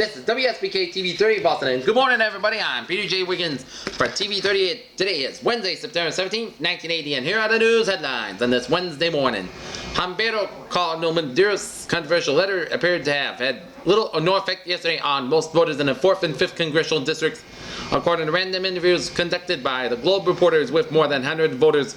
This is WSBK-TV 38 Boston, and good morning everybody, I'm Peter J. Wiggins for TV38. Today is Wednesday, September 17th, 1980, and here are the news headlines on this Wednesday morning. Humberto Cardinal Madeiro's controversial letter appeared to have had little or no effect yesterday on most voters in the 4th and 5th congressional districts, according to random interviews conducted by the Globe reporters with more than 100 voters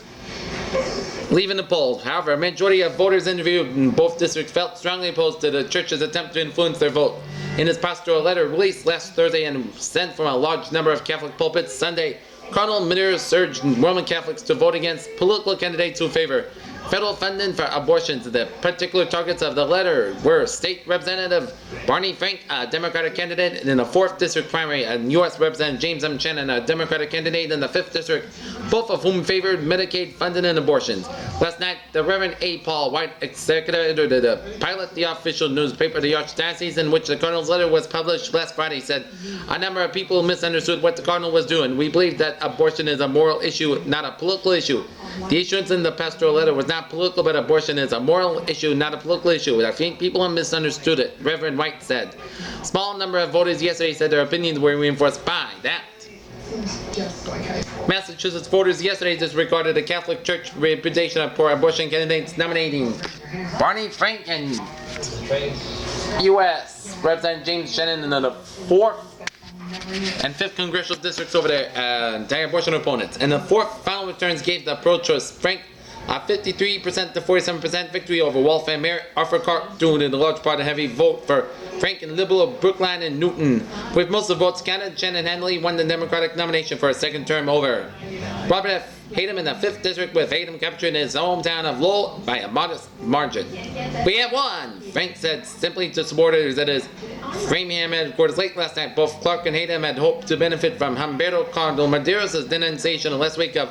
leaving the polls. However, a majority of voters interviewed in both districts felt strongly opposed to the church's attempt to influence their vote. In his pastoral letter released last Thursday and sent from a large number of Catholic pulpits Sunday, Cardinal Madeiros urged Roman Catholics to vote against political candidates who favor federal funding for abortions. The particular targets of the letter were State Representative Barney Frank, a Democratic candidate in the 4th District primary, and U.S. Representative James M. Shannon, a Democratic candidate in the 5th District, both of whom favored Medicaid funding and abortions. Last night, the Reverend A. Paul White, executive editor of the Pilot, the official newspaper of the Archdiocese, in which the Cardinal's letter was published last Friday, said, "A number of people misunderstood what the Cardinal was doing. We believe that abortion is a moral issue, not a political issue. The issuance in the pastoral letter was not political, but abortion is a moral issue, not a political issue. I think people have misunderstood it," Reverend White said. Small number of voters yesterday said their opinions were reinforced by that. Massachusetts voters yesterday disregarded the Catholic Church reputation for abortion candidates nominating Barney Frank and U.S. Representative James Shannon in the 4th and 5th congressional districts over their anti-abortion opponents. And the 4th final returns gave the pro-choice Frank a 53% to 47% victory over Waltham Mayor Arthur Clark, due in large part a heavy vote for Frank and Liberal Brookline and Newton. With most of the votes counted, Shannon handily won the Democratic nomination for a second term over Robert F. Hayden in the 5th District, with Hayden capturing his hometown of Lowell by a modest margin. "We have won," Frank said simply to supporters at his Framingham headquarters late last night. Both Clark and Hayden had hoped to benefit from Humberto Cardinal Madeiros' denunciation last week of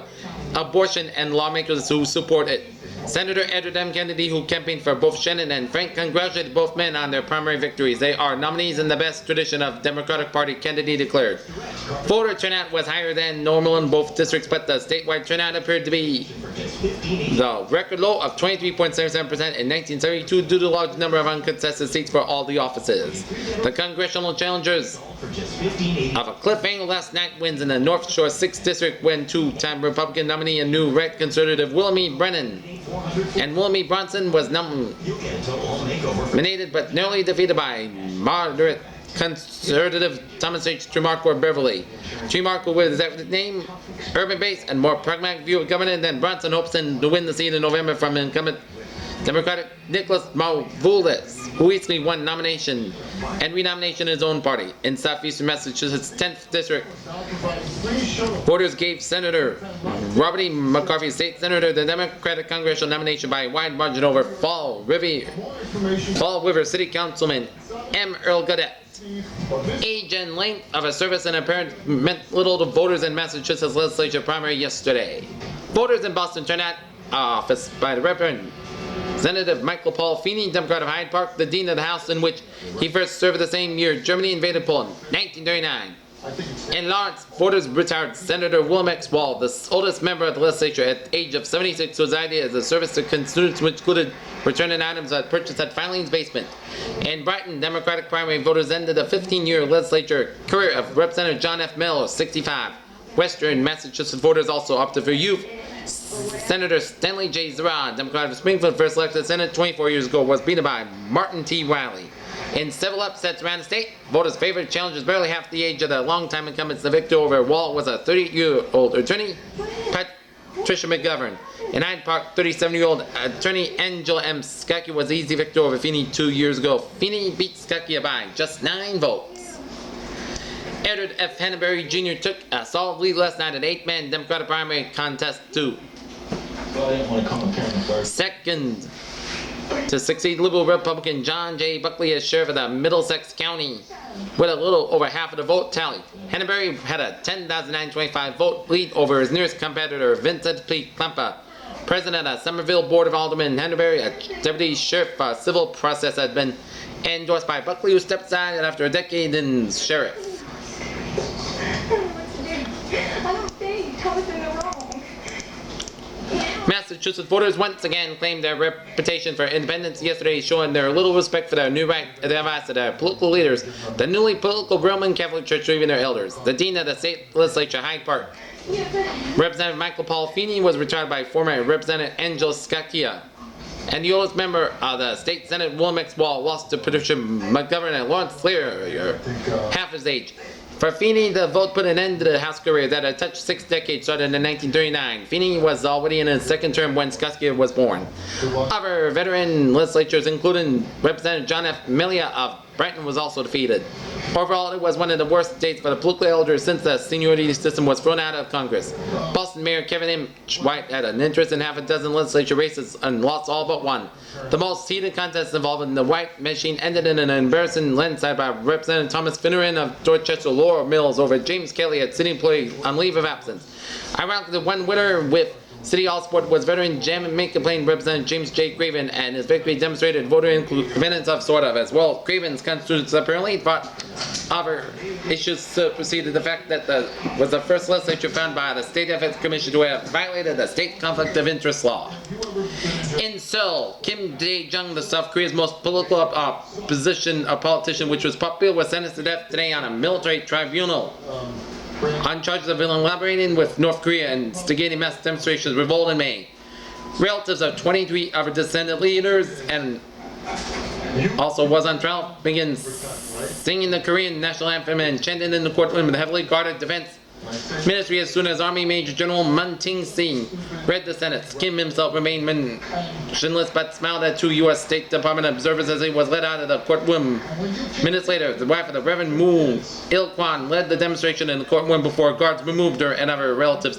abortion and lawmakers who support it. Senator Edward M. Kennedy, who campaigned for both Shannon and Frank, congratulated both men on their primary victories. "They are nominees in the best tradition of Democratic Party," Kennedy declared. Voter turnout was higher than normal in both districts, but the statewide turnout appeared to be the record low of 23.77% in 1972 due to the large number of uncontested seats for all the offices. The congressional challengers of a cliff angle last night wins in the North Shore 6th District when two-time Republican nominee and new red conservative Wilhelmie Brennan and Wilhelmie Bronson was nominated but narrowly defeated by moderate conservative Thomas H. Tremarco Beverly. Tremarco, with his name, urban-based, and more pragmatic view of government than Bronson, hopes to win the seat in November from incumbent Democratic Nicholas Malvoldes, who recently won nomination and renomination in his own party. In southeastern Massachusetts' 10th District, voters gave Senator Robert E. McCarthy, state senator, the Democratic congressional nomination by a wide margin over Fall River City Councilman M. Earl Gaudette. Age and length of a service and apparent meant little to voters in Massachusetts legislature primary yesterday. Voters in Boston turned out office by the Representative Michael Paul Feeney, Democrat of Hyde Park, the dean of the House in which he first served the same year Germany invaded Poland, 1939. In Lawrence, voters retired Senator William X. Wall, the oldest member of the legislature at the age of 76, whose idea as a service to constituents which included returning items purchased at Filene's basement. In Brighton, Democratic primary voters ended a 15-year legislature career of Representative John F. Miller, 65. Western Massachusetts voters also opted for youth. Senator Stanley J. Zerard, Democrat of Springfield, first elected to the Senate 24 years ago, was beaten by Martin T. Wiley. In several upsets around the state, voters favored challengers barely half the age of the longtime incumbents. The victor over Wall was a 38-year-old attorney, Patricia McGovern. In Hyde Park, 37-year-old attorney Angela M. Skaki was the easy victor over Feeney 2 years ago. Feeney beat Skaki by just 9 votes. Edward F. Hanbury Jr. took a solid lead last night at 8-man Democratic primary contest to second to succeed Liberal Republican John J. Buckley as sheriff of the Middlesex County with a little over half of the vote tally. Hanbury had a 10,925 vote lead over his nearest competitor, Vincent P. Klempa, president of Somerville Board of Aldermen. Hanbury, a deputy sheriff civil process, had been endorsed by Buckley, who stepped aside after a decade in sheriff. Massachusetts voters once again claimed their reputation for independence yesterday, showing their little respect for their new right to advise to their political leaders, the newly political Roman Catholic Church, or even their elders. The dean of the state legislature, Hyde Park, Representative Michael Paul Feeney, was retired by former Representative Angel Scatia. And the oldest member of the state senate, William X. Wall, lost to Patricia McGovern and Lawrence Flair, half his age. For Feeney, the vote put an end to the House career that had touched 6 decades, started in 1939. Feeney was already in his second term when Scatia was born. Other veteran legislatures, including Representative John F. Melia of Brighton, was also defeated. Overall, it was one of the worst days for the political elders since the seniority system was thrown out of Congress. Boston Mayor Kevin M. White had an interest in half a dozen legislature races and lost all but one. The most heated contest involving the White machine ended in an embarrassing landslide by Representative Thomas Finneran of Dorchester Laurel Mills over James Kelly, a city employee on leave of absence. Ironically, the one winner with City Hall support was veteran Jam and Make Complaint Representative James J. Craven, and his victory demonstrated voter independence of sort of as well. Craven's constituents apparently thought other issues preceded the fact that was the first legislature found by the State Ethics Commission to have violated the state conflict of interest law. In Seoul, Kim Dae-jung, the South Korea's most political politician, which was popular, was sentenced to death today on a military tribunal on charges of collaborating with North Korea and instigating mass demonstrations revolt in May. Relatives of 23 other descendant leaders and also was on trial began singing the Korean national anthem and chanting in the courtroom with heavily guarded defense ministry as soon as Army Major General Mun Ting-sing read the sentence. Kim himself remained motionless but smiled at 2 U.S. State Department observers as he was led out of the courtroom. Minutes later, the wife of the Reverend Moo Il-kwan led the demonstration in the courtroom before guards removed her and other relatives.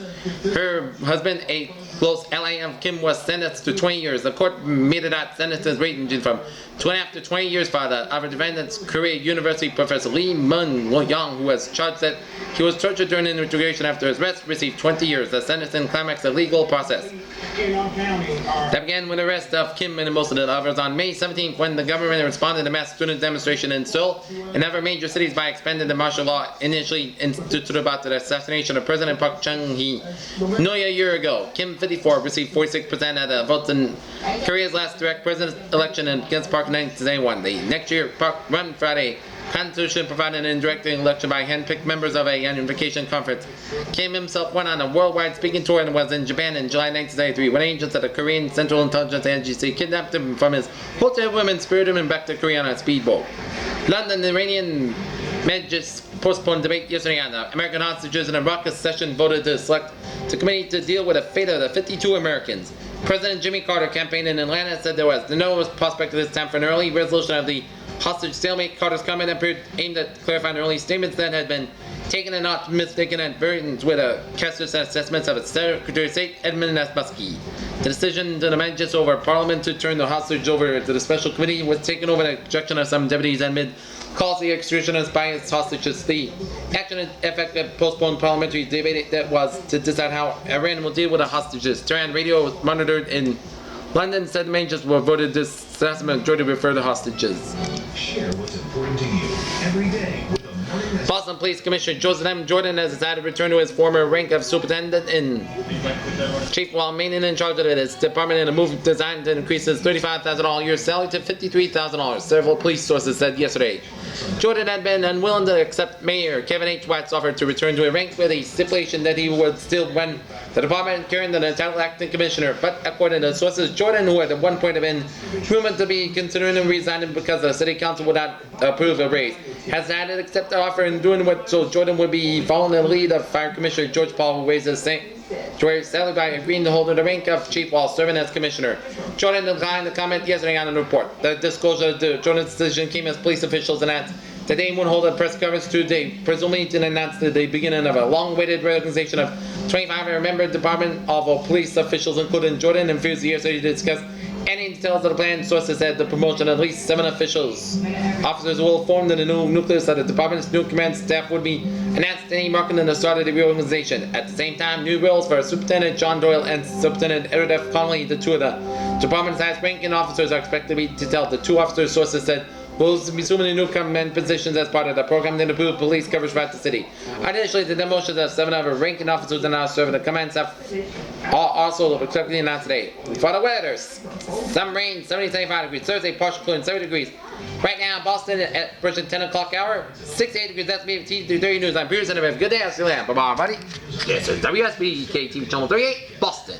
Her husband, a close ally of Kim, was sentenced to 20 years. The court meted out sentences ranging from 2.5 to 20 years for the other defendants. Korea University professor Lee Mun-young, who was charged that he was tortured during an interrogation after his arrest, received 20 years. The sentencing climaxed a legal process that began with the arrest of Kim and most of the others on May 17th, when the government responded to mass student demonstration in Seoul and other major cities by expanding the martial law initially instituted about the assassination of President Park Chung-hee. Nearly a year ago, Kim, 54, received 46% of the votes in Korea's last direct presidential election against Park in 1991. The next year, Park won Friday. Constitution provided an indirect election by hand-picked members of a unification conference. Kim himself went on a worldwide speaking tour and was in Japan in July 1993 when agents of the Korean Central Intelligence Agency kidnapped him from his hotel room and spirited him back to Korea on a speedboat. London, the Iranian Majlis postponed debate yesterday on the American hostages, and a raucous session voted to select the committee to deal with the fate of the 52 Americans. President Jimmy Carter campaigned in Atlanta said there was no prospect at this time for an early resolution of the hostage stalemate. Carter's comment appeared aimed at clarifying early statements that had been taken and not mistaken at variance with Castro's assessments of its Secretary of State Edmund S. Muskie. The decision to the Majlis over Parliament to turn the hostage over to the special committee was taken over the objection of some deputies amid calls the extraditionist by its hostages. The action effective postponed parliamentary debate that was to decide how Iran will deal with the hostages. Tehran radio was monitored in London said the Majlis were voted this assessment majority to refer the hostages. Share what's important to you every day with the Morning. Boston Police Commissioner Joseph M. Jordan has decided to return to his former rank of superintendent in chief while remaining in charge of his department in a move designed to increase his $35,000 a year salary to $53,000, several police sources said yesterday. Jordan had been unwilling to accept Mayor Kevin H. White's offer to return to a rank with a stipulation that he would still run the department carrying the title acting commissioner, but according to sources, Jordan, who at one point had been rumored to be considering resigning because the city council would not approve a raise, has decided to accept the offer and doing what so Jordan would be following the lead of Fire Commissioner George Paul, who raised his salary by agreeing to hold the rank of chief while serving as commissioner. Jordan declined to comment yesterday on the report. The disclosure of Jordan's decision came as police officials announced that they would hold a press conference Tuesday, presumably to announce the beginning of a long-awaited reorganization of 25 member department of police officials, including Jordan, and Fuse yesterday to discuss any details of the plan. Sources said the promotion of at least 7 officers will form the new nucleus of the department's new command staff would be announced any marking the start of the reorganization. At the same time, new roles for Superintendent John Doyle and Superintendent Edward F. Connolly, the two of the department's highest ranking officers, are expected to be detailed. The 2 officers, sources said, will be assuming the new command positions as part of the program to improve police coverage throughout the city. Additionally, the demotion of 7 other ranking officers who are now serving the command staff also expected announced today. For the weather, some rain, 70-75 degrees. Thursday, partial cooling, 70 degrees. Right now, Boston at approaching 10 o'clock hour, 68 degrees. That's me, TV38 News. I'm Pierce, and have a good day. I'll see you later. Bye-bye, buddy. This is WSBK-TV Channel 38, Boston.